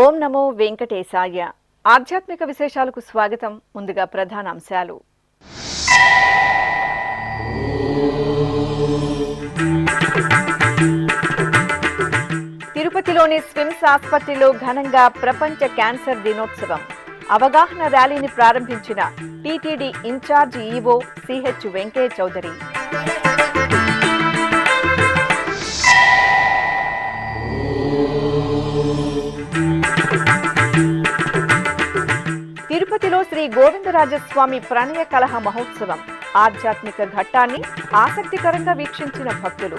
ఓం నమో వెంకటేశాయ. ఆధ్యాత్మిక విశేషాలకు స్వాగతం. ముందుగా ప్రధాన అంశాలు. తిరుపతిలోని స్విమ్స్ ఆసుపత్రిలో ఘనంగా ప్రపంచ క్యాన్సర్ దినోత్సవం. అవగాహన ర్యాలీని ప్రారంభించిన టీటీడీ ఇన్ఛార్జ్ ఈవో సిహెచ్ వెంకయ్య చౌదరి. తిరుపతిలో శ్రీ గోవిందరాజస్వామి ప్రణయ కలహ మహోత్సవం. ఆధ్యాత్మిక ఘట్టాన్ని ఆసక్తికరంగా వీక్షించిన భక్తులు.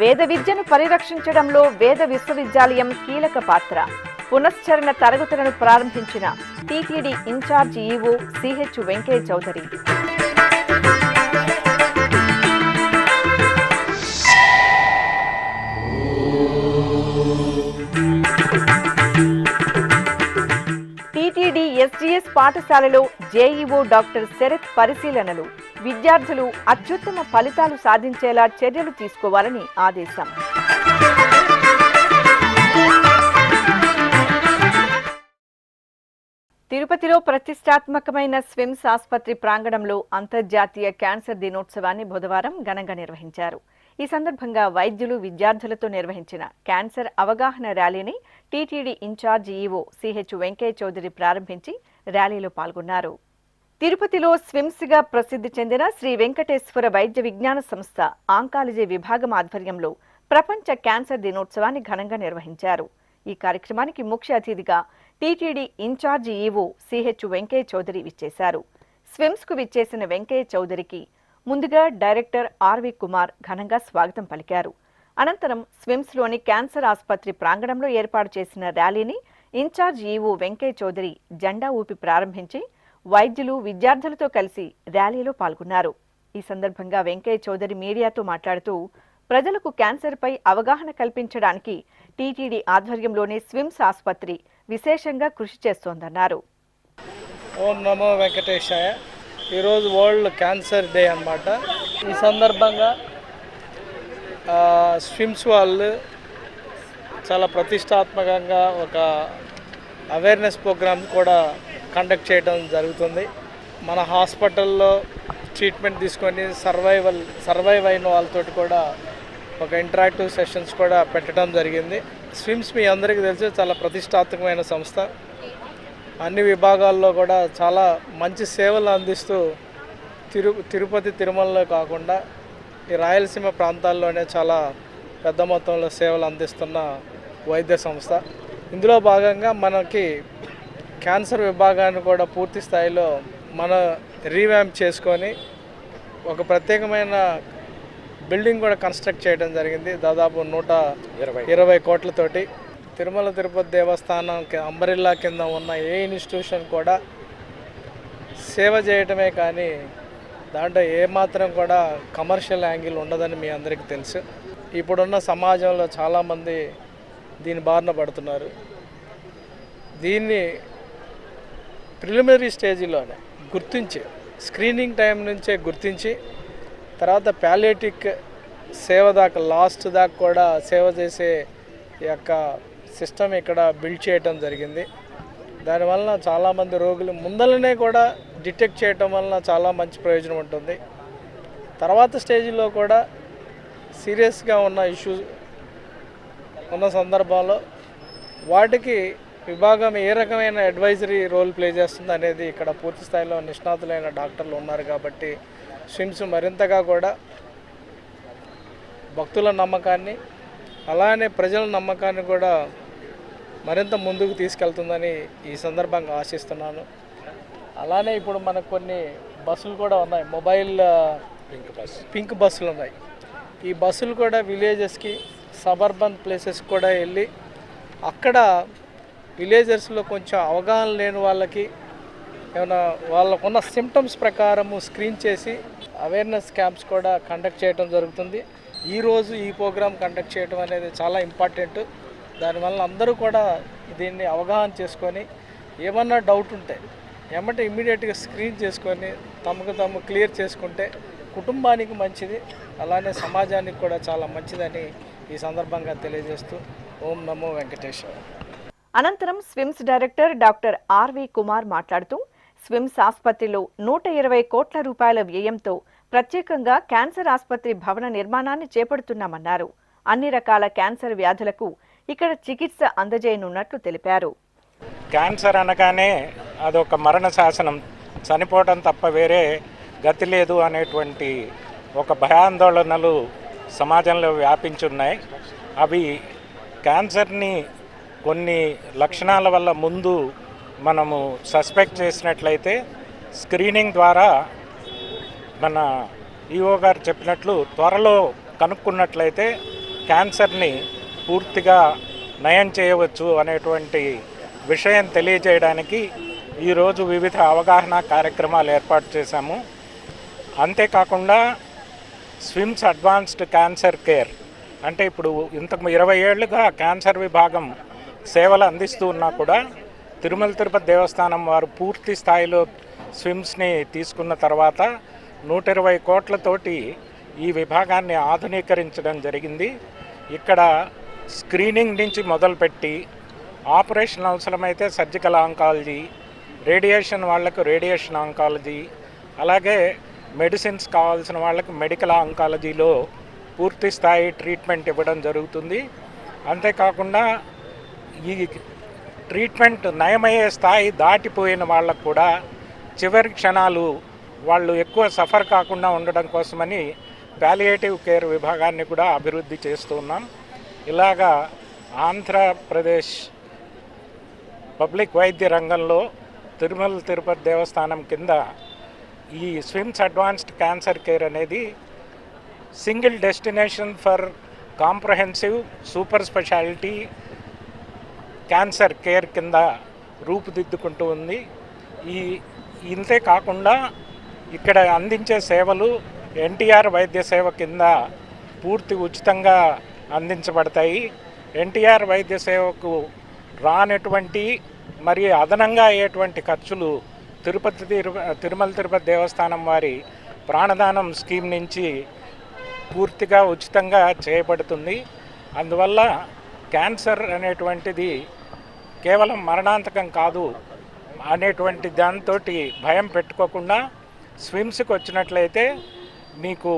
వేద విద్యను పరిరక్షించడంలో వేద విశ్వవిద్యాలయం కీలక పాత్ర. పునశ్చరణ తరగతులను ప్రారంభించిన టీటీడీ ఇన్ఛార్జ్ ఈవో సిహెచ్ వెంకయ్య చౌదరి. టీటీడీ ఎస్జీఎస్ పాఠశాలలో జేఈఓ డాక్టర్ శరత్ పరిశీలనలు. విద్యార్థులు అత్యుత్తమ ఫలితాలు సాధించేలా చర్యలు తీసుకోవాలని ఆదేశం. తిరుపతిలో ప్రతిష్టాత్మకమైన స్విమ్స్ ఆసుపత్రి ప్రాంగణంలో అంతర్జాతీయ క్యాన్సర్ దినోత్సవాన్ని బుధవారం ఘనంగా నిర్వహించారు. ఈ సందర్భంగా వైద్యులు, విద్యార్థులతో నిర్వహించిన క్యాన్సర్ అవగాహన ర్యాలీని టీటీడీ ఇన్ఛార్జ్ ఈవో సిహెచ్ వెంకయ్య చౌదరి ప్రారంభించి ర్యాలీలో పాల్గొన్నారు. తిరుపతిలో స్విమ్స్ గా ప్రసిద్ధి చెందిన శ్రీ వెంకటేశ్వర వైద్య విజ్ఞాన సంస్థ ఆంకాలజీ విభాగం ఆధ్వర్యంలో ప్రపంచ క్యాన్సర్ దినోత్సవాన్ని ఘనంగా నిర్వహించారు. ఈ కార్యక్రమానికి ముఖ్య అతిథిగా టీటీడీ ఇన్ఛార్జ్ ఈవో సిహెచ్ వెంకయ్య చౌదరి విచ్చేశారు. స్విమ్స్ కు విచ్చేసిన వెంకయ్య చౌదరికి ముందుగా డైరెక్టర్ ఆర్వి కుమార్ ఘనంగా స్వాగతం పలికారు. అనంతరం స్విమ్స్ లోని క్యాన్సర్ ఆసుపత్రి ప్రాంగణంలో ఏర్పాటు చేసిన ర్యాలీని ఇన్ఛార్జ్ ఈవో వెంకయ్య చౌదరి జెండా ఊపి ప్రారంభించి వైద్యులు, విద్యార్థులతో కలిసి ర్యాలీలో పాల్గొన్నారు. ఈ సందర్భంగా వెంకయ్య చౌదరి మీడియాతో మాట్లాడుతూ ప్రజలకు క్యాన్సర్ పై అవగాహన కల్పించడానికి టీటీడీ ఆధ్వర్యంలోని స్విమ్స్ ఆసుపత్రి విశేషంగా కృషి చేస్తోందన్నారు. ఓం నమో వెంకటేశాయ. ఈరోజు వరల్డ్ క్యాన్సర్ డే అన్నమాట. ఈ సందర్భంగా స్విమ్స్ వాళ్ళు చాలా ప్రతిష్టాత్మకంగా ఒక అవేర్నెస్ ప్రోగ్రామ్ కూడా కండక్ట్ చేయడం జరుగుతుంది. మన హాస్పిటల్లో ట్రీట్మెంట్ తీసుకొని సర్వైవ్ అయిన వాళ్ళతో కూడా ఒక ఇంటరాక్టివ్ సెషన్స్ కూడా పెట్టడం జరిగింది. స్విమ్స్ మీ అందరికీ తెలిసి చాలా ప్రతిష్టాత్మకమైన సంస్థ. అన్ని విభాగాల్లో కూడా చాలా మంచి సేవలు అందిస్తూ తిరుపతి, తిరుమలలో కాకుండా ఈ రాయలసీమ ప్రాంతాల్లోనే చాలా పెద్ద మొత్తంలో సేవలు అందిస్తున్న వైద్య సంస్థ. ఇందులో భాగంగా మనకి క్యాన్సర్ విభాగాన్ని కూడా పూర్తి స్థాయిలో మన రీవ్యాంప్ చేసుకొని ఒక ప్రత్యేకమైన బిల్డింగ్ కూడా కన్స్ట్రక్ట్ చేయడం జరిగింది. దాదాపు 120 కోట్లతోటి. తిరుమల తిరుపతి దేవస్థానం అంబరిల్లా కింద ఉన్న ఏ ఇన్స్టిట్యూషన్ కూడా సేవ చేయటమే కానీ దాంట్లో ఏమాత్రం కూడా కమర్షియల్ యాంగిల్ ఉండదని మీ అందరికీ తెలుసు. ఇప్పుడున్న సమాజంలో చాలామంది దీని బారిన పడుతున్నారు. దీన్ని ప్రిలిమినరీ స్టేజ్లోనే గుర్తించి, స్క్రీనింగ్ టైం నుంచే గుర్తించి, తర్వాత ప్యాలియేటివ్ సేవ దాకా, లాస్ట్ దాకా కూడా సేవ చేసే యొక్క సిస్టమ్ ఇక్కడ బిల్డ్ చేయటం జరిగింది. దానివల్ల చాలామంది రోగులు ముందలనే కూడా డిటెక్ట్ చేయటం వలన చాలా మంచి ప్రయోజనం ఉంటుంది. తర్వాత స్టేజ్లో కూడా సీరియస్గా ఉన్న ఇష్యూస్ ఉన్న సందర్భంలో వాటికి విభాగం ఏ రకమైన అడ్వైజరీ రోల్ ప్లే చేస్తుంది అనేది ఇక్కడ పూర్తి స్థాయిలో నిష్ణాతులైన డాక్టర్లు ఉన్నారు. కాబట్టి స్విమ్స్ మరింతగా కూడా భక్తుల నమ్మకాన్ని, అలానే ప్రజల నమ్మకాన్ని కూడా మరింత ముందుకు తీసుకెళ్తుందని ఈ సందర్భంగా ఆశిస్తున్నాను. అలానే ఇప్పుడు మనకు కొన్ని బస్సులు కూడా ఉన్నాయి, మొబైల్ పింక్ బస్సులు ఉన్నాయి. ఈ బస్సులు కూడా విలేజెస్కి, సబర్బన్ ప్లేసెస్కి కూడా వెళ్ళి అక్కడ విలేజెస్లో కొంచెం అవగాహన లేని వాళ్ళకి ఏమైనా వాళ్ళకున్న సిమ్టమ్స్ ప్రకారము స్క్రీన్ చేసి అవేర్నెస్ క్యాంప్స్ కూడా కండక్ట్ చేయడం జరుగుతుంది. ఈరోజు ఈ ప్రోగ్రామ్ కండక్ట్ చేయడం అనేది చాలా ఇంపార్టెంట్. దానివల్ల అందరూ కూడా దీన్ని అవగాహన చేసుకొని ఏమన్నా డౌట్ ఉంటే ఏమంటే ఇమ్మీడియట్గా స్క్రీన్ చేసుకొని తమకు తాము క్లియర్ చేసుకుంటే కుటుంబానికి మంచిది, అలానే సమాజానికి కూడా చాలా మంచిదని ఈ సందర్భంగా తెలియజేస్తూ ఓం నమో వెంకటేశ్వర. అనంతరం స్విమ్స్ డైరెక్టర్ డాక్టర్ ఆర్వి కుమార్ మాట్లాడుతూ స్విమ్స్ ఆసుపత్రిలో 120 కోట్ల రూపాయల వ్యయంతో ప్రత్యేకంగా క్యాన్సర్ ఆసుపత్రి భవన నిర్మాణాన్ని చేపడుతున్నామన్నారు. అన్ని రకాల క్యాన్సర్ వ్యాధులకు ఇక్కడ చికిత్స అందజేయనున్నట్లు తెలిపారు. క్యాన్సర్ అనగానే అదొక మరణ శాసనం, చనిపోవడం తప్ప వేరే గతి లేదు అనేటువంటి ఒక భయాందోళనలు సమాజంలో వ్యాపించున్నాయి. అవి క్యాన్సర్ని కొన్ని లక్షణాల వల్ల ముందు మనము సస్పెక్ట్ చేసినట్లయితే స్క్రీనింగ్ ద్వారా మన ఈఓ గారు చెప్పినట్లు త్వరలో కనుక్కున్నట్లయితే క్యాన్సర్ని పూర్తిగా నయం చేయవచ్చు అనేటువంటి విషయం తెలియజేయడానికి ఈరోజు వివిధ అవగాహన కార్యక్రమాలు ఏర్పాటు చేశాము. అంతేకాకుండా స్విమ్స్ అడ్వాన్స్డ్ క్యాన్సర్ కేర్ అంటే ఇప్పుడు ఇంతకు 20 ఏళ్లుగా క్యాన్సర్ విభాగం సేవలు అందిస్తూ ఉన్నా కూడా తిరుమల తిరుపతి దేవస్థానం వారు పూర్తి స్థాయిలో స్విమ్స్ని తీసుకున్న తర్వాత 120 కోట్లతోటి ఈ విభాగాన్ని ఆధునీకరించడం జరిగింది. ఇక్కడ స్క్రీనింగ్ నుంచి మొదలుపెట్టి ఆపరేషన్ అవసరమైతే సర్జికల్ ఆంకాలజీ, రేడియేషన్ వాళ్లకు రేడియేషన్ ఆంకాలజీ, అలాగే మెడిసిన్స్ కావాల్సిన వాళ్ళకి మెడికల్ ఆంకాలజీలో పూర్తి స్థాయి ట్రీట్మెంట్ ఇవ్వడం జరుగుతుంది. అంతేకాకుండా ఈ ట్రీట్మెంట్ నయమయ్యే స్థాయి దాటిపోయిన వాళ్ళకు కూడా చివరి క్షణాలు వాళ్ళు ఎక్కువ సఫర్ కాకుండా ఉండడం కోసమని పాలియేటివ్ కేర్ విభాగాన్ని కూడా అభివృద్ధి చేస్తూ ఉన్నాం. ఇలాగా ఆంధ్రప్రదేశ్ పబ్లిక్ వైద్య రంగంలో తిరుమల తిరుపతి దేవస్థానం కింద ఈ స్విమ్స్ అడ్వాన్స్డ్ క్యాన్సర్ కేర్ అనేది single destination for comprehensive super speciality cancer care కింద రూపుదిద్దుకుంటూ ఉంది. ఇంతే కాకుండా ఇక్కడ అందించే సేవలు ఎన్టీఆర్ వైద్య సేవ కింద పూర్తి ఉచితంగా అందించబడతాయి. ఎన్టీఆర్ వైద్య సేవకు రానటువంటి మరి అదనంగా అయ్యేటువంటి ఖర్చులు తిరుమల తిరుపతి దేవస్థానం వారి ప్రాణదానం స్కీమ్ నుంచి పూర్తిగా ఉచితంగా చేయబడుతుంది. అందువల్ల క్యాన్సర్ అనేటువంటిది కేవలం మరణాంతకం కాదు అనేటువంటి దాంతో భయం పెట్టుకోకుండా స్విమ్స్కి వచ్చినట్లయితే మీకు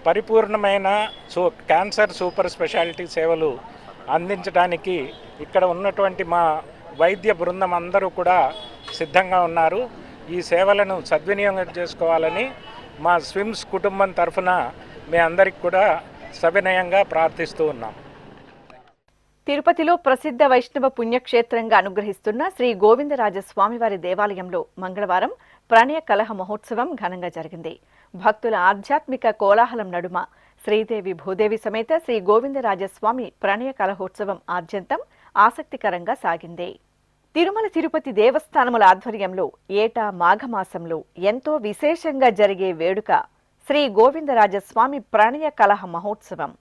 పరిపూర్ణమైన క్యాన్సర్ సూపర్ స్పెషాలిటీ సేవలు అందించడానికి ఇక్కడ ఉన్నటువంటి మా వైద్య బృందం అందరూ కూడా సిద్ధంగా ఉన్నారు. ఈ సేవలను సద్వినియోగం చేసుకోవాలని మా స్విమ్స్ కుటుంబం తరఫున మీ అందరికి కూడా సవినయంగా ప్రార్థిస్తూ ఉన్నాం. తిరుపతిలో ప్రసిద్ధ వైష్ణవ పుణ్యక్షేత్రంగా అనుగ్రహిస్తున్న శ్రీ గోవిందరాజస్వామివారి దేవాలయంలో మంగళవారం ప్రణయ కలహ మహోత్సవం ఘనంగా జరిగింది. భక్తుల ఆధ్యాత్మిక కోలాహలం నడుమ శ్రీదేవి భూదేవి సమేత శ్రీ గోవిందరాజస్వామి ప్రణయ కలహోత్సవం ఆద్యంతం ఆసక్తికరంగా సాగింది. తిరుమల తిరుపతి దేవస్థానముల ఆధ్వర్యంలో ఏటా మాఘమాసంలో ఎంతో విశేషంగా జరిగే వేడుక శ్రీ గోవిందరాజస్వామి ప్రణయ కలహ మహోత్సవం.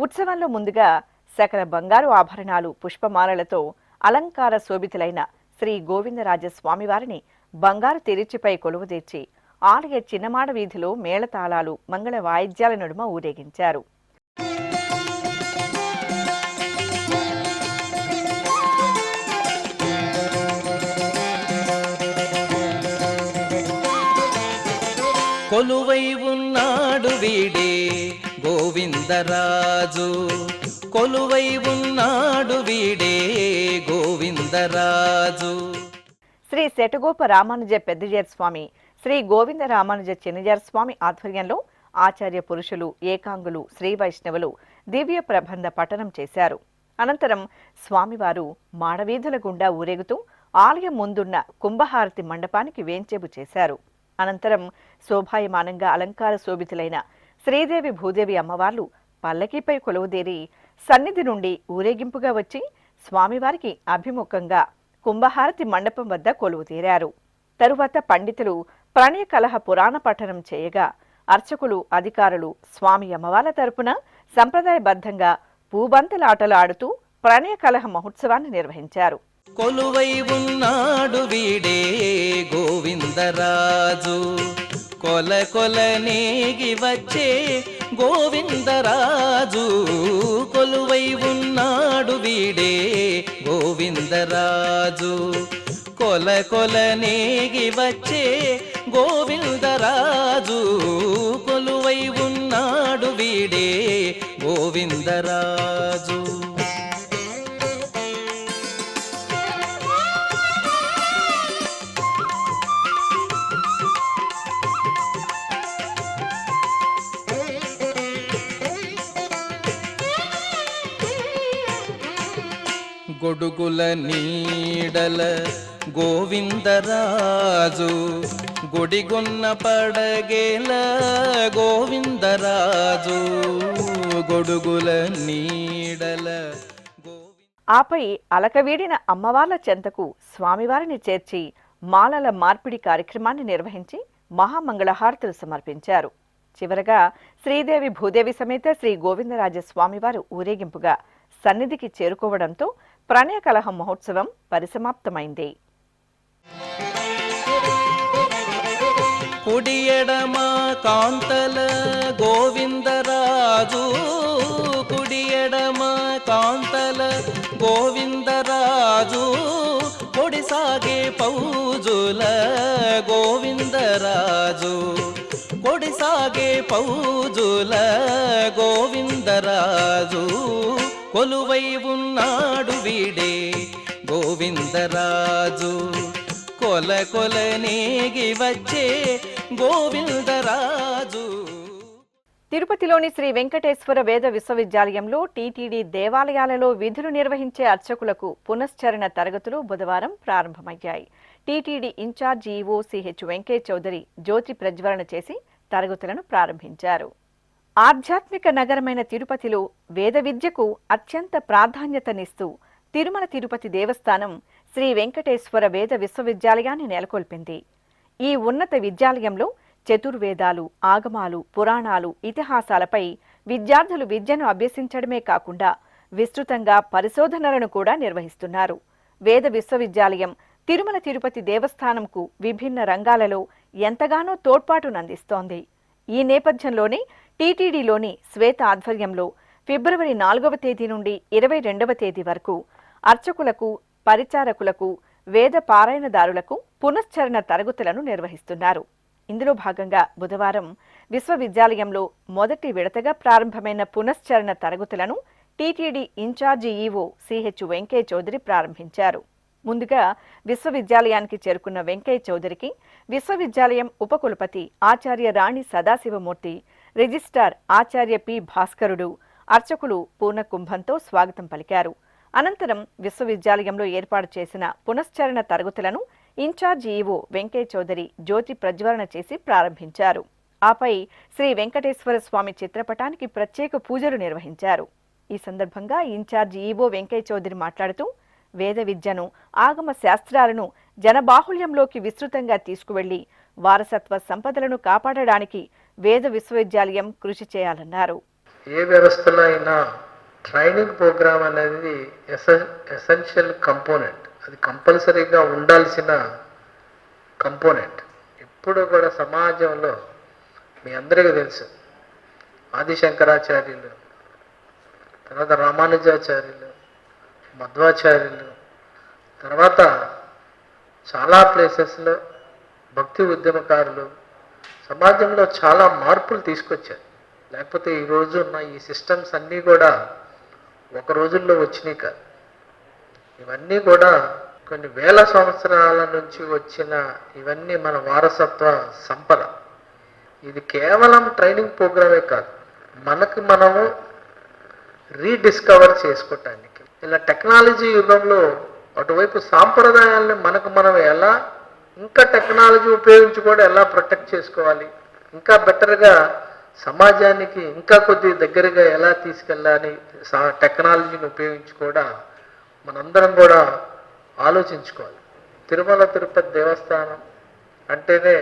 ఉత్సవంలో ముందుగా సకల బంగారు ఆభరణాలు, పుష్పమాలలతో అలంకార శోభితులైన శ్రీ గోవిందరాజస్వామి వారిని బంగారు తిరుచిపై కొలువుదీర్చి ఆలయ చిన్నమాడ వీధిలో మేళతాళాలు, మంగళ వాయిద్యాల నడుమ ఊరేగించారు. కొలువై ఉన్నాడు వీడే గోవిందరాజు, కొలువై ఉన్నాడు వీడే గోవిందరాజు. శ్రీ శటగోప రామానుజ పెద్దజేర స్వామి, శ్రీ గోవింద రామానుజ చిన్నజేర స్వామి ఆధ్వర్యంలో ఆచార్య పురుషులు, ఏకాంగులు, శ్రీ వైష్ణవులు దివ్య ప్రబంధ పఠనం చేశారు. అనంతరం స్వామివారు మాడవీధుల గుండా ఊరేగుతూ ఆలయం ముందున్న కుంభహారతి మండపానికి వేంచేపు చేశారు. అనంతరం శోభాయమానంగా అలంకార శోభితులైన శ్రీదేవి భూదేవి అమ్మవార్లు పల్లకీపై కొలువుదేరి సన్నిధి నుండి ఊరేగింపుగా వచ్చి స్వామివారికి అభిముఖంగా కుంభహారతి మండపం వద్ద కొలువుతీరారు. తరువాత పండితులు ప్రణయ కలహ పురాణ పఠనం చేయగా అర్చకులు, అధికారులు స్వామి అమ్మవార్ల తరపున సంప్రదాయబద్ధంగా పూబంతలాటలు ఆడుతూ ప్రణయ కలహ మహోత్సవాన్ని నిర్వహించారు. కొలువై ఉన్నాడు వీడే గోవిందరాజు, కొల కొల నేగి వచ్చే గోవిందరాజు. కొలువై ఉన్నాడు వీడే గోవిందరాజు, కొల కొల నేగి వచ్చే గోవిందరాజు. కొలువై ఉన్నాడు వీడే గోవిందరాజు. గొడుగుల నీడల గోవిందరాజు, గొడిగొన్న పడగేల గోవిందరాజు. గొడుగుల నీడల ఆపై అలకవీడిన అమ్మవార్ల చెంతకు స్వామివారిని చేర్చి మాలల మార్పిడి కార్యక్రమాన్ని నిర్వహించి మహామంగళహారతులు సమర్పించారు. చివరగా శ్రీదేవి భూదేవి సమేత శ్రీ గోవిందరాజ స్వామివారు ఊరేగింపుగా సన్నిధికి చేరుకోవడంతో ప్రణయ కలహ మహోత్సవం పరిసమాప్తమైంది. కుడి ఎడమ కాంతల గోవిందరాజు, కుడి ఎడమ కాంతల గోవిందరాజు. కొడిసాగే పౌజుల గోవిందరాజు, కొడిసాగే పౌజుల గోవిందరాజు. కొలువై ఉన్నాడు వీడే గోవిందరాజు, కొల కొల నేగి వచ్చే గోవిందరాజు. తిరుపతిలోని శ్రీ వెంకటేశ్వర వేద విశ్వవిద్యాలయంలో టీటీడీ దేవాలయాలలో విధులు నిర్వహించే అర్చకులకు పునశ్చరణ తరగతులు బుధవారం ప్రారంభమయ్యాయి. TTD incharge EO Ch Venkaiah Chowdary జ్యోతి ప్రజ్వలన చేసి తరగతులను ప్రారంభించారు. ఆధ్యాత్మిక నగరమైన తిరుపతిలో వేద విద్యకు అత్యంత ప్రాధాన్యతనిస్తూ తిరుమల తిరుపతి దేవస్థానం శ్రీ వెంకటేశ్వర వేద విశ్వవిద్యాలయాన్ని నెలకొల్పింది. ఈ ఉన్నత విద్యాలయంలో చతుర్వేదాలు, ఆగమాలు, పురాణాలు, ఇతిహాసాలపై విద్యార్థులు విద్యను అభ్యసించడమే కాకుండా విస్తృతంగా పరిశోధనలను కూడా నిర్వహిస్తున్నారు. వేద విశ్వవిద్యాలయం తిరుమల తిరుపతి దేవస్థానంకు విభిన్న రంగాలలో ఎంతగానో తోడ్పాటునందిస్తోంది. ఈ నేపథ్యంలోనే టీటీడీలోని శ్వేత ఆధ్వర్యంలో ఫిబ్రవరి 4వ తేదీ నుండి 22వ తేదీ వరకు అర్చకులకు, పరిచారకులకు, వేద పారాయణదారులకు పునశ్చరణ తరగతులను నిర్వహిస్తున్నారు. ఇందులో భాగంగా బుధవారం విశ్వవిద్యాలయంలో మొదటి విడతగా ప్రారంభమైన పునశ్చరణ తరగతులను టీటీడీ ఇన్ఛార్జి ఈవో సిహెచ్ వెంకయ్య చౌదరి ప్రారంభించారు. ముందుగా విశ్వవిద్యాలయానికి చేరుకున్న వెంకయ్య చౌదరికి విశ్వవిద్యాలయం ఉపకులపతి ఆచార్య రాణి సదాశివమూర్తి, రిజిస్ట్రార్ ఆచార్య పి భాస్కరుడు, అర్చకులు పూర్ణకుంభంతో స్వాగతం పలికారు. అనంతరం విశ్వవిద్యాలయంలో ఏర్పాటు చేసిన పునశ్చరణ తరగతులను ఇన్ఛార్జ్ ఈవో వెంకయ్య చౌదరి జ్యోతి ప్రజ్వలన చేసి ప్రారంభించారు. ఆపై శ్రీ వెంకటేశ్వర స్వామి చిత్రపటానికి ప్రత్యేక పూజలు నిర్వహించారు. ఈ సందర్భంగా ఇన్ఛార్జ్ ఈవో వెంకయ్య చౌదరి మాట్లాడుతూ వేద విద్యను, ఆగమ శాస్త్రాలను జనబాహుళ్యంలోకి విస్తృతంగా తీసుకువెళ్లి వారసత్వ సంపదలను కాపాడడానికి వేద విశ్వవిద్యాలయం కృషి చేయాలన్నారు. ఏ వ్యవస్థలో అయినా ట్రైనింగ్ ప్రోగ్రామ్ అనేది ఎసెన్షియల్ కంపోనెంట్, అది కంపల్సరీగా ఉండాల్సిన కంపోనెంట్. ఇప్పుడు కూడా సమాజంలో మీ అందరికీ తెలుసు, ఆదిశంకరాచార్యులు, తర్వాత రామానుజాచార్యులు, మధ్వాచార్యులు, తర్వాత చాలా ప్లేసెస్లో భక్తి ఉద్యమకారులు సమాజంలో చాలా మార్పులు తీసుకొచ్చారు. లేకపోతే ఈరోజు ఉన్న ఈ సిస్టమ్స్ అన్నీ కూడా ఒక రోజుల్లో వచ్చినాయి కాదు. ఇవన్నీ కూడా కొన్ని వేల సంవత్సరాల నుంచి వచ్చిన ఇవన్నీ మన వారసత్వ సంపద. ఇది కేవలం ట్రైనింగ్ ప్రోగ్రామే కాదు, మనకు మనము రీడిస్కవర్ చేసుకోవటానికి. ఇలా టెక్నాలజీ యుగంలో అటువైపు సాంప్రదాయాల్ని మనకు మనం ఎలా ఇంకా టెక్నాలజీ ఉపయోగించి కూడా ఎలా ప్రొటెక్ట్ చేసుకోవాలి, ఇంకా బెటర్గా సమాజానికి ఇంకా కొద్ది దగ్గరగా ఎలా తీసుకెళ్ళాలి, టెక్నాలజీని ఉపయోగించి కూడా మనందరం కూడా ఆలోచించుకోవాలి. తిరుమల తిరుపతి దేవస్థానం అంటేనే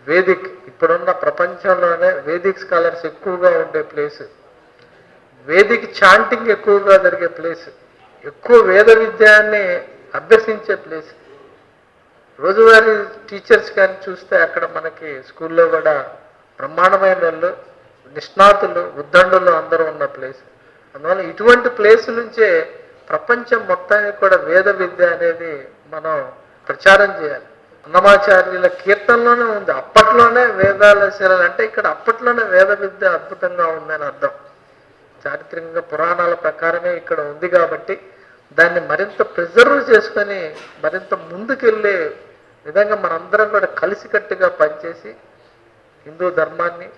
వేదిక్, ఇప్పుడున్న ప్రపంచంలోనే వేదిక్ స్కాలర్స్ ఎక్కువగా ఉండే ప్లేస్, వేదిక్ చాంటింగ్ ఎక్కువగా జరిగే ప్లేస్, ఎక్కువ వేద విద్యాన్ని అభ్యసించే ప్లేస్. రోజువారీ టీచర్స్ కానీ చూస్తే అక్కడ మనకి స్కూల్లో కూడా బ్రహ్మాండమైన వాళ్ళు, నిష్ణాతులు, ఉద్దండులు అందరూ ఉన్న ప్లేస్. అందువల్ల ఇటువంటి ప్లేస్ నుంచే ప్రపంచం మొత్తానికి కూడా వేద విద్య అనేది మనం ప్రచారం చేయాలి. అన్నమాచార్యుల కీర్తనలోనే ఉంది, అప్పట్లోనే వేదాల శిలలు అంటే ఇక్కడ అప్పట్లోనే వేద విద్య అద్భుతంగా ఉందని అర్థం. చారిత్రకంగా పురాణాల ప్రకారమే ఇక్కడ ఉంది కాబట్టి దాన్ని మరింత ప్రిజర్వ్ చేసుకొని మరింత ముందుకెళ్ళే విధంగా మనందరం కూడా కలిసికట్టుగా పనిచేసి హిందూ ధర్మాన్ని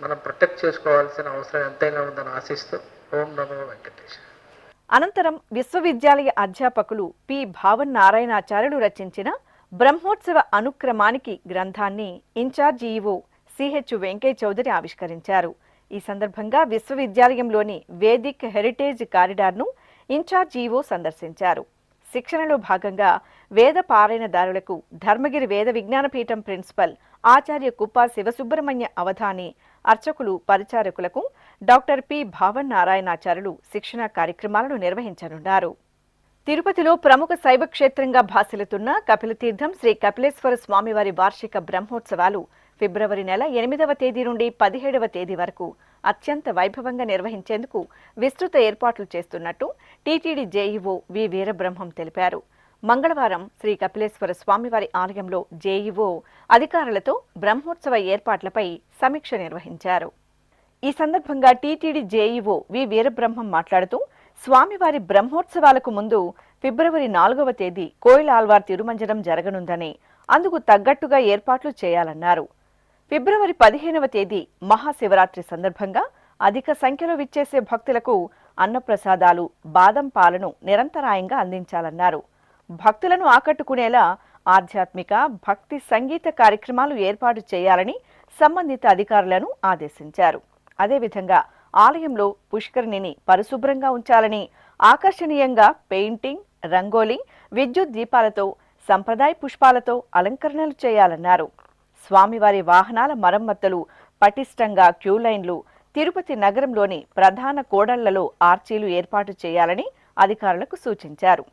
మనం ప్రొటెక్ట్ చేసుకోవాల్సిన అవసరం ఎంతైనా ఉందని ఆశిస్తూ ఓం నమో వెంకటేశ్వర. అనంతరం విశ్వవిద్యాలయ అధ్యాపకులు పి భావన్ నారాయణాచార్యులు రచించిన బ్రహ్మోత్సవ అనుక్రమానికి గ్రంథాన్ని ఇన్ఛార్జ్ ఈవో సిహెచ్ వెంకయ్య చౌదరి ఆవిష్కరించారు. ఈ సందర్భంగా విశ్వవిద్యాలయంలోని వేదిక్ హెరిటేజ్ కారిడార్ను ఇన్ఛార్జ్ ఈవో సందర్శించారు. శిక్షణలో భాగంగా వేద పారాయణదారులకు ధర్మగిరి వేద విజ్ఞాన పీఠం ప్రిన్సిపల్ ఆచార్య కుప్ప శివసుబ్రహ్మణ్య అవధాని, అర్చకులు, పరిచారకులకు డాక్టర్ పి భావన్ నారాయణాచార్యులు శిక్షణా కార్యక్రమాలను నిర్వహించనున్నారు. తిరుపతిలో ప్రముఖ శైవ క్షేత్రంగా భాసిల్లుతున్న కపిలతీర్థం శ్రీ కపిలేశ్వర స్వామివారి వార్షిక బ్రహ్మోత్సవాలు ఫిబ్రవరి నెల 8వ తేదీ నుండి 17వ తేదీ వరకు అత్యంత వైభవంగా నిర్వహించేందుకు విస్తృత ఏర్పాట్లు చేస్తున్నట్టు టీటీడీ జేఈఓ వి వీరబ్రహ్మం తెలిపారు. మంగళవారం శ్రీ కపిలేశ్వర స్వామివారి ఆలయంలో జేఈఓ అధికారులతో బ్రహ్మోత్సవ ఏర్పాట్లపై సమీక్ష నిర్వహించారు. ఈ సందర్భంగా టీటీడీ జేఈఓ వి వీరబ్రహ్మం మాట్లాడుతూ స్వామివారి బ్రహ్మోత్సవాలకు ముందు ఫిబ్రవరి 4వ తేదీ కోయిల ఆల్వార్ తిరుమంజనం జరగనుందని, అందుకు తగ్గట్టుగా ఏర్పాట్లు చేయాలన్నారు. ఫిబ్రవరి 15వ తేదీ మహాశివరాత్రి సందర్భంగా అధిక సంఖ్యలో విచ్చేసే భక్తులకు అన్నప్రసాదాలు, బాదం పాలను నిరంతరాయంగా అందించాలన్నారు. భక్తులను ఆకట్టుకునేలా ఆధ్యాత్మిక, భక్తి సంగీత కార్యక్రమాలు ఏర్పాటు చేయాలని సంబంధిత అధికారులను ఆదేశించారు. అదేవిధంగా ఆలయంలో పుష్కరిణిని పరిశుభ్రంగా ఉంచాలని, ఆకర్షణీయంగా పెయింటింగ్, రంగోలీ, విద్యుత్ దీపాలతో, సంప్రదాయ పుష్పాలతో అలంకరణలు చేయాలన్నారు. స్వామివారి వాహనాల మరమ్మతులు, పటిష్టంగా క్యూ లైన్లు, తిరుపతి నగరంలోని ప్రధాన కూడళ్లలో ఆర్చీలు ఏర్పాటు చేయాలని అధికారులకు సూచించారు.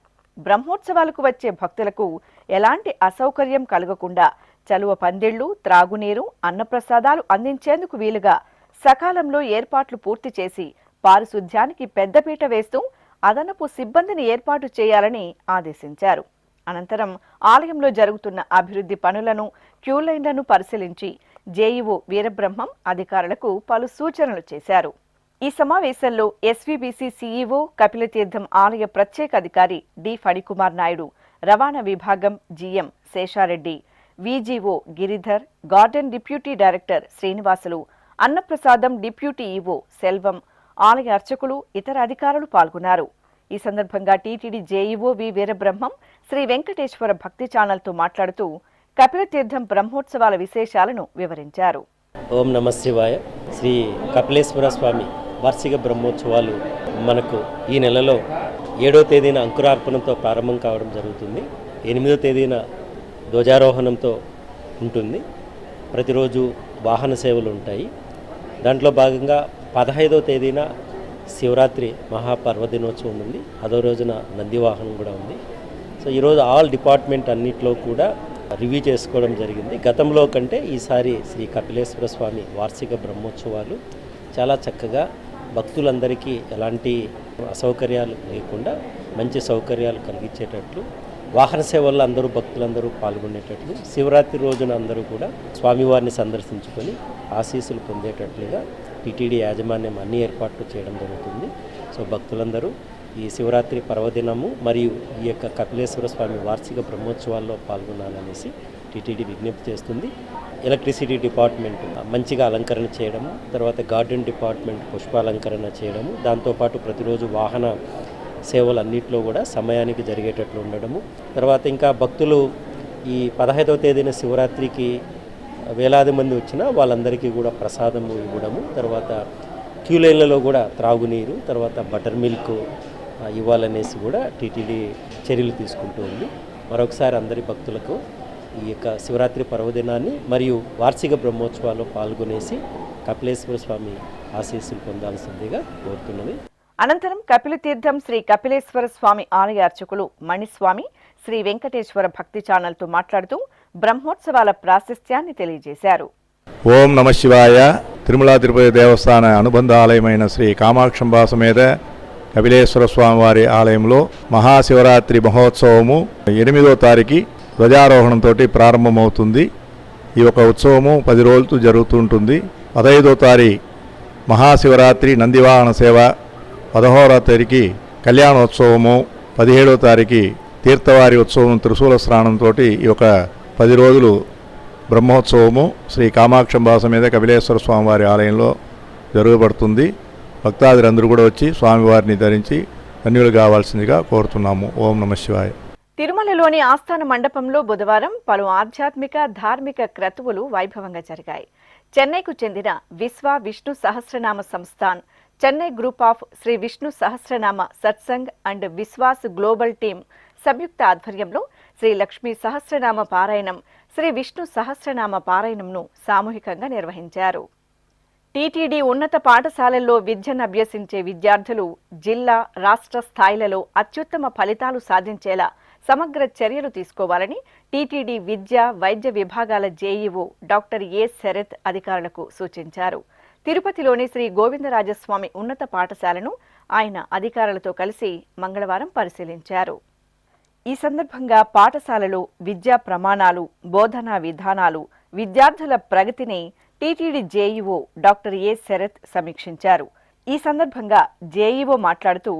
బ్రహ్మోత్సవాలకు వచ్చే భక్తులకు ఎలాంటి అసౌకర్యం కలగకుండా చలువ పందిళ్లు, త్రాగునీరు, అన్నప్రసాదాలు అందించేందుకు వీలుగా సకాలంలో ఏర్పాట్లు పూర్తి చేసి పారిశుధ్యానికి పెద్దపీట వేస్తూ అదనపు సిబ్బందిని ఏర్పాటు చేయాలని ఆదేశించారు. అనంతరం ఆలయంలో జరుగుతున్న అభివృద్ధి పనులను, క్యూ లైన్లను పరిశీలించి జేఈఓ వీరబ్రహ్మం అధికారులకు పలు సూచనలు చేశారు. ఈ సమావేశంలో ఎస్వీబీసీ సీఈఓ, కపిలతీర్థం ఆలయ ప్రత్యేక అధికారి డి ఫణికుమార్ నాయుడు, రవాణా విభాగం GM Seshareddy, VGO Giridhar, garden deputy director Srinivasulu, అన్నప్రసాదం డిప్యూటీ ఈవో సెల్వం, ఆలయ అర్చకులు, ఇతర అధికారులు పాల్గొన్నారు. ఈ సందర్భంగా టీటీడీ జేఈఓ వి వీరబ్రహ్మం శ్రీ వెంకటేశ్వర భక్తి ఛానల్తో మాట్లాడుతూ కపిలతీర్థం బ్రహ్మోత్సవాల విశేషాలను వివరించారు. ఓం నమ శివాయ. శ్రీ కపిలేశ్వర స్వామి వార్షిక బ్రహ్మోత్సవాలు మనకు ఈ నెలలో 7వ తేదీన అంకురార్పణంతో ప్రారంభం కావడం జరుగుతుంది. 8వ తేదీన ధ్వజారోహణంతో ఉంటుంది. ప్రతిరోజు వాహన సేవలు ఉంటాయి. దాంట్లో భాగంగా 15వ తేదీన శివరాత్రి మహాపర్వదినోత్సవం ఉంది. అదో రోజున నంది వాహనం కూడా ఉంది. సో ఈరోజు ఆల్ డిపార్ట్మెంట్ అన్నిట్లో కూడా రివ్యూ చేసుకోవడం జరిగింది. గతంలో కంటే ఈసారి శ్రీ కపిలేశ్వర స్వామి వార్షిక బ్రహ్మోత్సవాలు చాలా చక్కగా భక్తులందరికీ ఎలాంటి అసౌకర్యాలు లేకుండా మంచి సౌకర్యాలు కలిగించేటట్లు, వాహన సేవల్లో అందరూ భక్తులందరూ పాల్గొనేటట్లు, శివరాత్రి రోజున అందరూ కూడా స్వామివారిని సందర్శించుకొని ఆశీస్సులు పొందేటట్లుగా టీటీడీ యాజమాన్యం అన్ని ఏర్పాట్లు చేయడం జరుగుతుంది. సో భక్తులందరూ ఈ శివరాత్రి పర్వదినము మరియు ఈ యొక్క కపిలేశ్వర స్వామి వార్షిక బ్రహ్మోత్సవాల్లో పాల్గొనాలనేసి టీటీడీ విజ్ఞప్తి చేస్తుంది. ఎలక్ట్రిసిటీ డిపార్ట్మెంట్ మంచిగా అలంకరణ చేయడము, తర్వాత గార్డెన్ డిపార్ట్మెంట్ పుష్పాలంకరణ చేయడము, దాంతోపాటు ప్రతిరోజు వాహన సేవలు అన్నింటిలో కూడా సమయానికి జరిగేటట్లు ఉండడము. తర్వాత ఇంకా భక్తులు ఈ 15వ తేదీన శివరాత్రికి వేలాది మంది వచ్చినా వాళ్ళందరికీ కూడా ప్రసాదము ఇవ్వడము, తర్వాత క్యూ లైన్లలో కూడా త్రాగునీరు, తర్వాత బటర్ మిల్క్ ఇవ్వాలనేసి కూడా టీటీడీ చర్యలు తీసుకుంటూ ఉంది. మరొకసారి అందరి భక్తులకు ఈ యొక్క శివరాత్రి పర్వదినాన్ని మరియు వార్షిక బ్రహ్మోత్సవాల్లో పాల్గొనేసి కపిలేశ్వర స్వామి ఆశీస్సులు పొందాల్సిందిగా కోరుతున్నది. అనంతరం కపిలతీర్థం శ్రీ కపిలేశ్వర స్వామి ఆలయ అర్చకులు మణిస్వామి శ్రీ వెంకటేశ్వర భక్తి ఛానల్తో మాట్లాడుతూ బ్రహ్మోత్సవాల ప్రాశస్త్యాన్ని తెలియజేశారు. ఓం నమ శివాయ. తిరుమల తిరుపతి దేవస్థాన అనుబంధ ఆలయమైన శ్రీ కామాక్షంబా సమేత కపిలేశ్వర స్వామివారి ఆలయంలో మహాశివరాత్రి మహోత్సవము 8వ తారీఖు ధ్వజారోహణంతో ప్రారంభమవుతుంది. ఈ యొక్క ఉత్సవము 10 రోజులు జరుగుతుంటుంది. 15వ తారీఖు మహాశివరాత్రి నందివాహన సేవ, 16వ తారీఖు కళ్యాణోత్సవము, 17వ తారీఖు తీర్థవారి ఉత్సవం త్రిశూల స్నానంతో ఈ యొక్క 10 రోజులు బ్రహ్మోత్సవము శ్రీ కామాక్షంబా సమేత కపిలేశ్వర స్వామివారి ఆలయంలో జరగబడుతుంది. భక్తాదులందరూ కూడా వచ్చి స్వామివారిని ధరించి ధన్యులు కావాల్సిందిగా కోరుతున్నాము. ఓం నమ శివాయ. తిరుమలలోని ఆస్థాన మండపంలో బుధవారం పలు ఆధ్యాత్మిక ధార్మిక క్రతువులు వైభవంగా జరిగాయి. చెన్నైకు చెందిన Vishwa Vishnu Sahasranama Sansthan, Chennai group of Sri Vishnu Sahasranama Satsang and Vishwas global team సంయుక్త ఆధ్వర్యంలో శ్రీ లక్ష్మీ సహస్రనామ పారాయణం, శ్రీ విష్ణు సహస్రనామ పారాయణంను సామూహికంగా నిర్వహించారు. టీటీడీ ఉన్నత పాఠశాలల్లో విద్యను అభ్యసించే విద్యార్థులు జిల్లా, రాష్ట్ర స్థాయిలలో అత్యుత్తమ ఫలితాలు సాధించేలా సమగ్ర చర్యలు తీసుకోవాలని టీటీడీ విద్య, వైద్య విభాగాల జేఈఓ డాక్టర్ ఏ శరత్ అధికారులకు సూచించారు. తిరుపతిలోని శ్రీ గోవిందరాజస్వామి ఉన్నత పాఠశాలను ఆయన అధికారులతో కలిసి మంగళవారం పరిశీలించారు. ఈ సందర్భంగా పాఠశాలలో విద్యా ప్రమాణాలు, బోధనా విధానాలు, విద్యార్థుల ప్రగతిని టీటీడీ జేఈఓ డాక్టర్ ఏ శరత్ సమీక్షించారు. ఈ సందర్భంగా జేఈఓ మాట్లాడుతూ,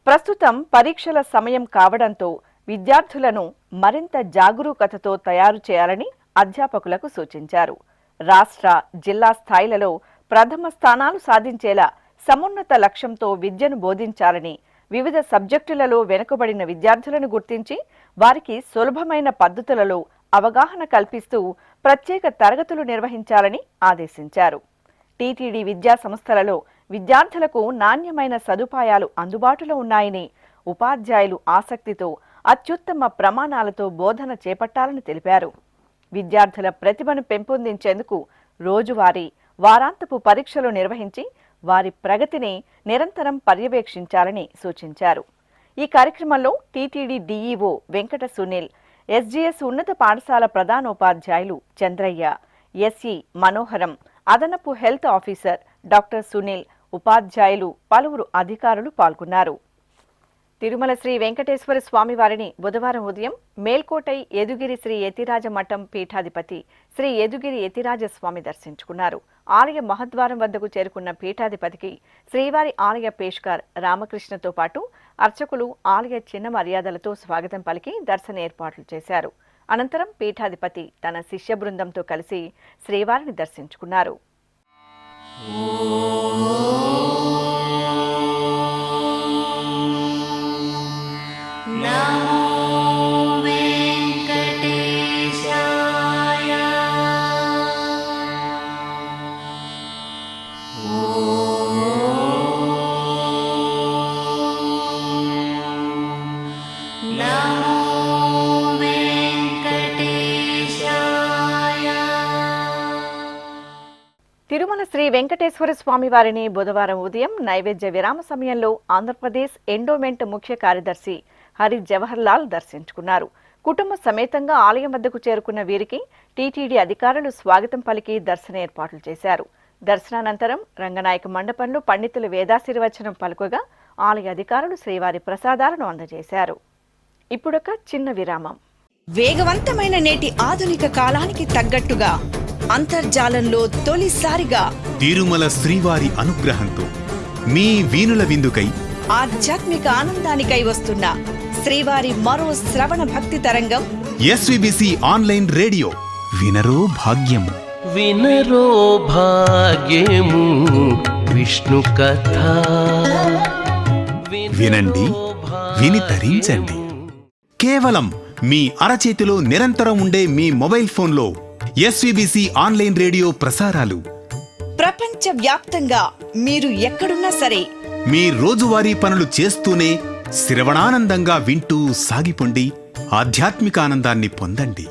ప్రస్తుతం పరీక్షల సమయం కావడంతో విద్యార్థులను మరింత జాగరూకతతో తయారు చేయాలని అధ్యాపకులకు సూచించారు. రాష్ట్ర, జిల్లా స్థాయిలలో ప్రథమ స్థానాలు సాధించేలా సమున్నత లక్ష్యంతో విద్యను బోధించాలని, వివిధ సబ్జెక్టులలో వెనుకబడిన విద్యార్థులను గుర్తించి వారికి సులభమైన పద్ధతులలో అవగాహన కల్పిస్తూ ప్రత్యేక తరగతులు నిర్వహించాలని ఆదేశించారు. టీటీడీ విద్యా సంస్థలలో విద్యార్థులకు నాణ్యమైన సదుపాయాలు అందుబాటులో ఉన్నాయని, ఉపాధ్యాయులు ఆసక్తితో అత్యుత్తమ ప్రమాణాలతో బోధన చేపట్టాలని తెలిపారు. విద్యార్థుల ప్రతిభను పెంపొందించేందుకు రోజువారీ, వారాంతపు పరీక్షలు నిర్వహించి వారి ప్రగతిని నిరంతరం పర్యవేక్షించాలని సూచించారు. ఈ కార్యక్రమంలో TTD DEO Venkata Sunil, SGS ఉన్నత పాఠశాల ప్రధానోపాధ్యాయులు చంద్రయ్య, ఎస్ఈ మనోహరం, అదనపు హెల్త్ ఆఫీసర్ డాక్టర్ సునీల్, ఉపాధ్యాయులు, పలువురు అధికారులు పాల్గొన్నారు. తిరుమల శ్రీ వెంకటేశ్వర స్వామి వారిని బుధవారం ఉదయం మేల్కోటై యదుగిరి శ్రీ యతిరాజ మఠం పీఠాధిపతి శ్రీ యదుగిరి యతిరాజ స్వామి దర్శించుకున్నారు. ఆలయ మహద్వారం వద్దకు చేరుకున్న పీఠాధిపతికి శ్రీవారి ఆలయ పేష్కార్ రామకృష్ణతో పాటు అర్చకులు ఆలయ చిన్న మర్యాదలతో స్వాగతం పలికి దర్శన ఏర్పాట్లు చేశారు. అనంతరం పీఠాధిపతి తన శిష్య బృందంతో కలిసి శ్రీవారిని దర్శించుకున్నారు. తిరుమల శ్రీ వెంకటేశ్వర స్వామి వారిని బుధవారం ఉదయం నైవేద్య విరామ సమయంలో ఆంధ్రప్రదేశ్ ఎండోమెంట్ ముఖ్య కార్యదర్శి హరి జవహర్ లాల్ దర్శించుకున్నారు. కుటుంబ సమేతంగా ఆలయం వద్దకు చేరుకున్న వీరికి టీటీడీ అధికారులు స్వాగతం పలికి దర్శన ఏర్పాట్లు చేశారు. దర్శనానంతరం రంగనాయక మండపంలో పండితులు వేదాశీర్వచనం పలుకగా ఆలయ అధికారులు శ్రీవారి ప్రసాదాలను అందజేశారు. ఇప్పుడొక చిన్న విరామం. వేగవంతమైన నేటి ఆధునిక కాలానికి తగ్గట్టుగా అంతర్జాలంలో తొలిసారిగా తిరుమల శ్రీవారి అనుగ్రహంతో మీ వీణుల విందుకై ఆధ్యాత్మిక ఆనందానికై వస్తున్న శ్రీవారి మరో శ్రవణ భక్తి తరంగం ఎస్విబిసి ఆన్లైన్ రేడియో. వినరో భాగ్యము, వినరో భాగ్యము విష్ణు కథ. వినండి విని తరించండి. కేవలం మీ అరచేతిలో నిరంతరం ఉండే మీ మొబైల్ ఫోన్లో ఎస్వీబీసీ ఆన్లైన్ రేడియో ప్రసారాలు ప్రపంచ వ్యాప్తంగా మీరు ఎక్కడున్నా సరే మీ రోజువారీ పనులు చేస్తూనే శ్రవణానందంగా వింటూ సాగిపోండి, ఆధ్యాత్మిక ఆనందాన్ని పొందండి.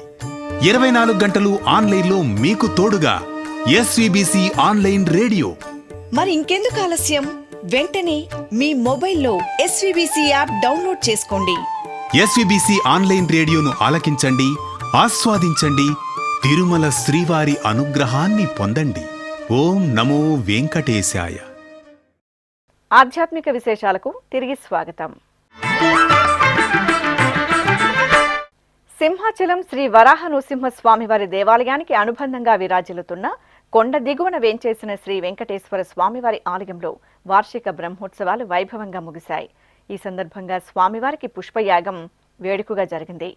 24 గంటలు ఆన్లైన్లో మీకు తోడుగా ఎస్వీబీసీ ఆన్లైన్ రేడియో. మరి ఇంకెందుకు ఆలస్యం? వెంటనే మీ మొబైల్లో ఎస్వీబీసీ యాప్ డౌన్లోడ్ చేసుకోండి. ఎస్వీబీసీ ఆన్లైన్ రేడియోను ఆలకించండి, ఆస్వాదించండి, తిరుమల శ్రీవారి అనుగ్రహాన్ని పొందండి. ఓం నమో వెంకటేశాయ. ఆధ్యాత్మిక విశేషాలకు తిరిగి స్వాగతం. సింహాచలం శ్రీ వరాహ నృసింహస్వామివారి దేవాలయానికి అనుబంధంగా విరాజిల్లుతున్న కొండ దిగువన వేంచేసిన శ్రీ వెంకటేశ్వర స్వామివారి ఆలయంలో వార్షిక బ్రహ్మోత్సవాలు వైభవంగా ముగిశాయి. ఈ సందర్భంగా స్వామివారికి పుష్పయాగం వేడుకగా జరిగింది.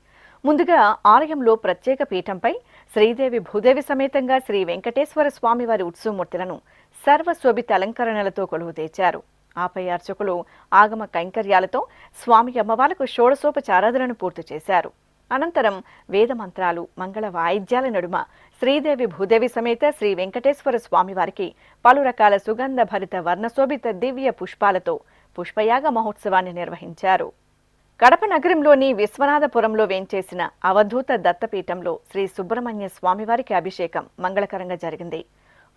ముందుగా ఆలయంలో ప్రత్యేక పీఠంపై శ్రీదేవి భూదేవి సమేతంగా శ్రీ వెంకటేశ్వర స్వామివారి ఉత్సవమూర్తులను సర్వశోభిత అలంకరణలతో కొలువు తెచ్చారు. ఆపై అర్చకులు ఆగమ కైంకర్యాలతో స్వామి అమ్మవార్లకు షోడశోపచారాధనను పూర్తి చేశారు. అనంతరం వేదమంత్రాలు, మంగళ వాయిద్యాల నడుమ శ్రీదేవి భూదేవి సమేత శ్రీ వెంకటేశ్వర స్వామివారికి పలు రకాల సుగంధ భరిత వర్ణశోభిత దివ్య పుష్పాలతో పుష్పయాగ మహోత్సవాన్ని నిర్వహించారు. కడప నగరంలోని విశ్వనాథపురంలో వేంచేసిన అవధూత దత్తపీఠంలో శ్రీ సుబ్రహ్మణ్య స్వామివారికి అభిషేకం మంగళకరంగా జరిగింది.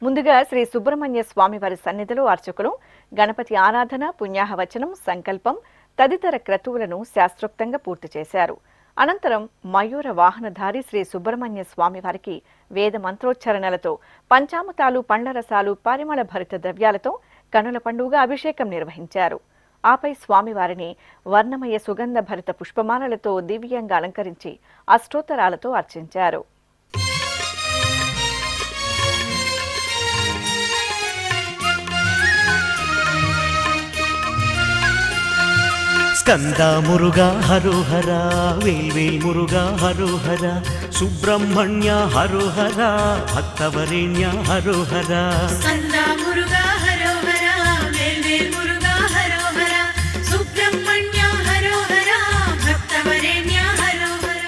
ముందుగా శ్రీ సుబ్రహ్మణ్య స్వామివారి సన్నిధిలో అర్చకులు గణపతి ఆరాధన, పుణ్యాహవచనం, సంకల్పం తదితర క్రతువులను శాస్త్రోక్తంగా పూర్తి చేశారు. అనంతరం మయూర వాహనధారి శ్రీ సుబ్రహ్మణ్య స్వామివారికి వేద మంత్రోచ్చరణలతో పంచామృతాలు, పండ్ల రసాలు, పరిమళ భరిత ద్రవ్యాలతో కనుల పండుగ అభిషేకం నిర్వహించారు. ఆపై స్వామివారిని వర్ణమయ సుగంధ భరిత పుష్పమాలలతో దివ్యంగా అలంకరించి అష్టోత్తరాలతో అర్చించారు. స్కంద మురుగా హరోహర, వేల్వేల్ మురుగా హరోహర, సుబ్రహ్మణ్య హరోహర, భక్తవరేణ్య హరోహర. స్కంద మురుగా హరోహర, వేల్వేల్ మురుగా హరోహర, సుబ్రహ్మణ్య హరోహర, భక్తవరేణ్య హరోహర.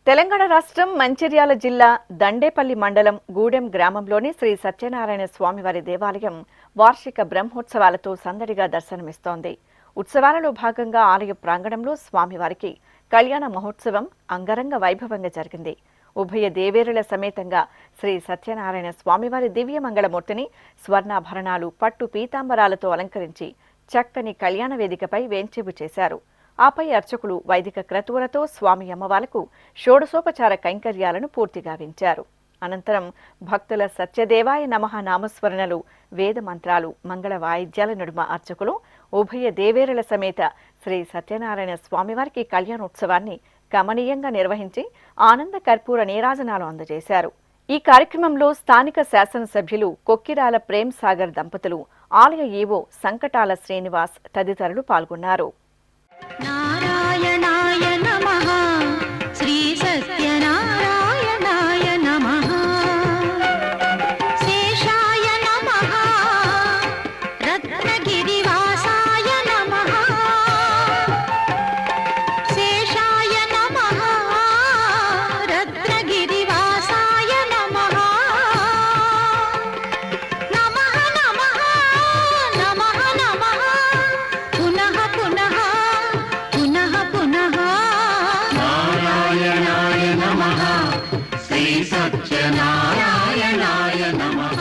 తెలంగాణ రాష్ట్రం మంచిర్యాల జిల్లా దండేపల్లి మండలం గూడెం గ్రామంలోని శ్రీ సత్యనారాయణ స్వామివారి దేవాలయం వార్షిక బ్రహ్మోత్సవాలతో సందడిగా దర్శనమిస్తోంది. ఉత్సవాలలో భాగంగా ఆలయ ప్రాంగణంలో స్వామివారికి కళ్యాణ మహోత్సవం అంగరంగ వైభవంగా జరిగింది. ఉభయ దేవేరుల సమేతంగా శ్రీ సత్యనారాయణ స్వామివారి దివ్య మంగళమూర్తిని స్వర్ణాభరణాలు, పట్టు పీతాంబరాలతో అలంకరించి చక్కని కళ్యాణ వేదికపై వేంచేపు చేశారు. ఆపై అర్చకులు వైదిక క్రతువులతో స్వామి అమ్మవార్లకు షోడశోపచార కైంకర్యాలను పూర్తిగా వించారు. అనంతరం భక్తుల సత్యదేవాయ నమః నామస్మరణలు, వేద మంత్రాలు, మంగళ వాయిద్యాల నడుమ అర్చకులు ఉభయ దేవేరుల సమేత శ్రీ సత్యనారాయణ స్వామివారికి కళ్యాణోత్సవాన్ని కమనీయంగా నిర్వహించి ఆనంద కర్పూర నీరాజనాలు అందజేశారు. ఈ కార్యక్రమంలో స్థానిక శాసనసభ్యులు కొక్కిరాల ప్రేమ్ సాగర్ దంపతులు, ఆలయ ఈవో సంకటాల శ్రీనివాస్ తదితరులు పాల్గొన్నారు. నారాయణాయ నమః, శ్రీ సత్యనారాయణాయ నమః, శేషాయ నమః, రత్నగిరివాసాయ నమః, శేషాయ నమః, రత్నగిరివాసాయ నమః, నమః నమః నమః నమః, పునః పునః పునః పునః. నారాయణాయ నమః, శ్రీ సత్యనారాయణాయ నమః.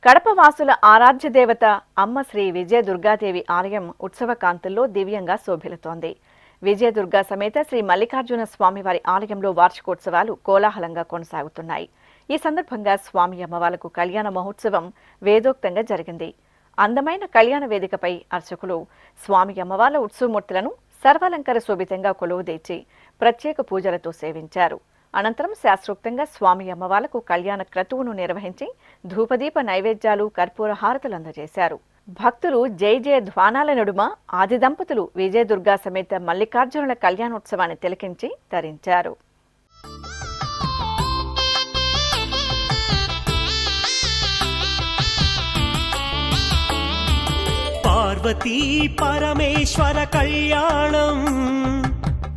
కడప వాసుల ఆరాధ్య దేవత అమ్మ శ్రీ విజయ దుర్గాదేవి ఆలయం ఉత్సవ కాంతుల్లో దివ్యంగా శోభిల్లుతోంది. విజయదుర్గా సమేత శ్రీ మల్లికార్జున స్వామివారి ఆలయంలో వార్షికోత్సవాలు కోలాహలంగా కొనసాగుతున్నాయి. ఈ సందర్భంగా స్వామి అమ్మవార్లకు కళ్యాణ మహోత్సవం వేదోక్తంగా జరిగింది. అందమైన కళ్యాణ వేదికపై అర్చకులు స్వామి అమ్మవార్ల ఉత్సవమూర్తులను సర్వాలంకార శోభితంగా కొలువుదీర్చి ప్రత్యేక పూజలతో సేవించారు. అనంతరం శాస్త్రోక్తంగా స్వామి అమ్మవార్లకు కళ్యాణ క్రతువును నిర్వహించి ధూపదీప నైవేద్యాలు, కర్పూర హారతులు అందజేశారు. భక్తులు జై జయ ధ్వానాల నడుమ ఆది దంపతులు విజయదుర్గా సమేత మల్లికార్జునుల కళ్యాణోత్సవాన్ని తిలకించి తరించారు. పార్వతీ పరమేశ్వర కళ్యాణం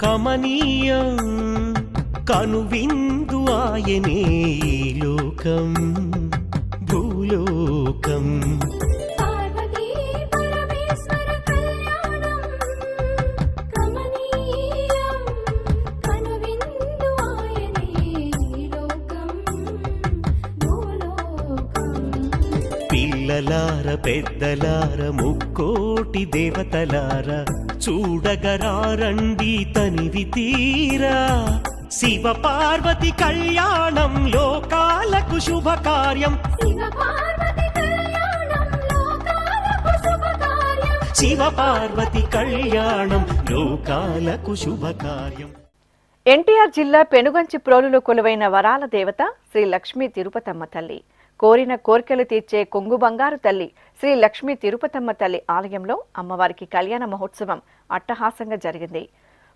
కమనీయం కనువిందు ఆయనే ఈ లోకం భూలోకం. పిల్లలార పెద్దలార ముక్కోటి దేవతలార చూడగరారండి తనివి తీరా. శివ పార్వతి కళ్యాణం లోకాలకు శుభకార్యం. శివ పార్వతి కళ్యాణం లోకాలకు శుభకార్యం. ఎన్టీఆర్ జిల్లా పెనుగంచి ప్రోలులో కొలువైన వరాల దేవత శ్రీ లక్ష్మీ తిరుపతమ్మ తల్లి. కోరిన కోర్కెలు తీర్చే కొంగు బంగారు తల్లి శ్రీ లక్ష్మీ తిరుపతమ్మ తల్లి ఆలయంలో అమ్మవారికి కళ్యాణ మహోత్సవం అట్టహాసంగా జరిగింది.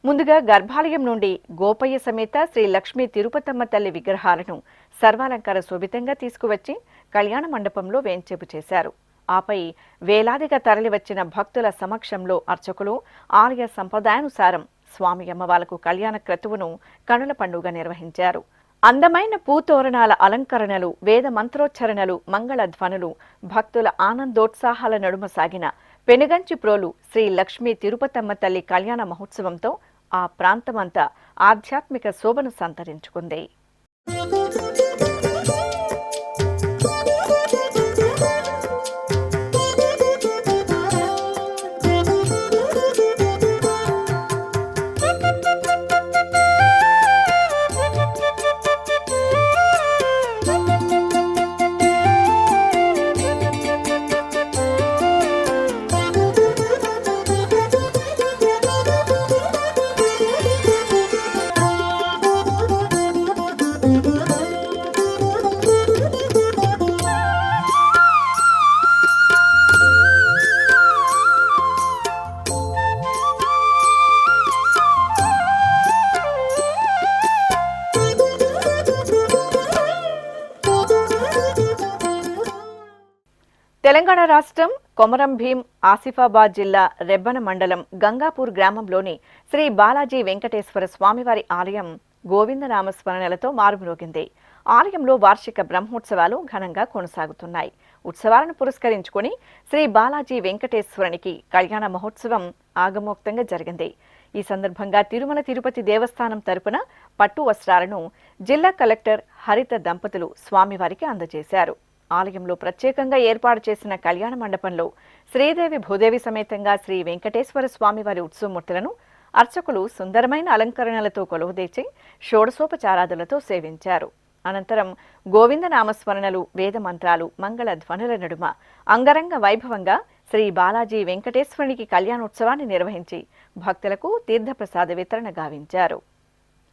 ముందుగా గర్భాలయం నుండి గోపయ్య సమేత శ్రీ లక్ష్మీ తిరుపతమ్మ తల్లి విగ్రహాలను సర్వాలంకార శోభితంగా తీసుకువచ్చి కళ్యాణ మండపంలో వేంచేపు చేశారు. ఆపై వేలాదిగా తరలివచ్చిన భక్తుల సమక్షంలో అర్చకులు ఆలయ సంప్రదాయానుసారం స్వామి అమ్మవార్లకు కళ్యాణ క్రతువును కనుల పండుగ నిర్వహించారు. అందమైన పూతోరణాల అలంకరణలు, వేద మంత్రోచ్చరణలు, మంగళ ధ్వనులు, భక్తుల ఆనందోత్సాహాల నడుమ సాగిన పెనుగంచి ప్రోలు శ్రీ లక్ష్మీ తిరుపతమ్మ తల్లి కళ్యాణ మహోత్సవంతో ఆ ప్రాంతమంతా ఆధ్యాత్మిక శోభను సంతరించుకుంది. తెలంగాణ రాష్ట్రం కొమరం భీం ఆసిఫాబాద్ జిల్లా రెబ్బన మండలం గంగాపూర్ గ్రామంలోని శ్రీ బాలాజీ వెంకటేశ్వర స్వామివారి ఆలయం గోవిందనామస్మరణలతో మారుమ్రోగింది. ఆలయంలో వార్షిక బ్రహ్మోత్సవాలు ఘనంగా కొనసాగుతున్నాయి. ఉత్సవాలను పురస్కరించుకుని శ్రీ బాలాజీ వెంకటేశ్వరునికి కళ్యాణ మహోత్సవం ఆగమోక్తంగా జరిగింది. ఈ సందర్భంగా తిరుమల తిరుపతి దేవస్థానం తరపున పట్టు వస్త్రాలను జిల్లా కలెక్టర్ హరిత దంపతులు స్వామివారికి అందజేశారు. ఆలయంలో ప్రత్యేకంగా ఏర్పాటు చేసిన కళ్యాణ మండపంలో శ్రీదేవి భూదేవి సమేతంగా శ్రీ వెంకటేశ్వర స్వామివారి ఉత్సవమూర్తులను అర్చకులు సుందరమైన అలంకరణలతో కొలువుదీర్చి షోడశోపచారాదులతో సేవించారు. అనంతరం గోవింద నామస్మరణలు, వేద మంత్రాలు, మంగళ ధ్వనుల నడుమ అంగరంగ వైభవంగా శ్రీ బాలాజీ వెంకటేశ్వరునికి కళ్యాణోత్సవాన్ని నిర్వహించి భక్తులకు తీర్థప్రసాద వితరణ గావించారు.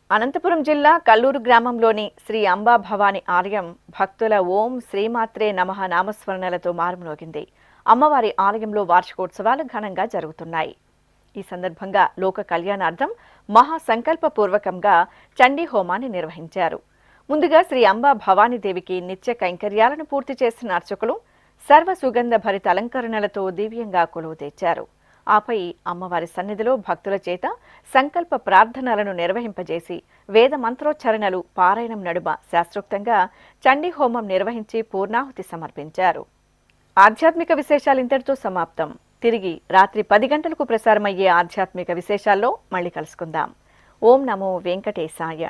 అనంతపురం జిల్లా కల్లూరు గ్రామంలోని శ్రీ అంబా భవాని ఆలయం భక్తుల ఓం శ్రీమాత్రే నమః నామస్మరణలతో మారుమ్రోగింది. అమ్మవారి ఆలయంలో వార్షికోత్సవాలు ఘనంగా జరుగుతున్నాయి. ఈ సందర్భంగా లోక కళ్యాణార్థం మహాసంకల్పపూర్వకంగా చండీ హోమాన్ని నిర్వహించారు. ముందుగా శ్రీ అంబా భవానీదేవికి నిత్య కైంకర్యాలను పూర్తి చేసిన అర్చకులు సర్వ సుగంధ భరిత అలంకరణలతో దివ్యంగా కొలువు తెచ్చారు. ఆపై అమ్మవారి సన్నిధిలో భక్తుల చేత సంకల్ప ప్రార్థనలను నిర్వహింపజేసి వేద మంత్రోచ్చరణలు, పారాయణం నడుమ శాస్త్రోక్తంగా చండీ హోమం నిర్వహించి పూర్ణాహుతి సమర్పించారు. ఆధ్యాత్మిక విశేషాలు ఇంతటితో సమాప్తం. తిరిగి రాత్రి 10 గంటలకు ప్రసారమయ్యే ఆధ్యాత్మిక విశేషాల్లో మళ్ళీ కలుసుకుందాం. ఓం నమో వెంకటేశాయ.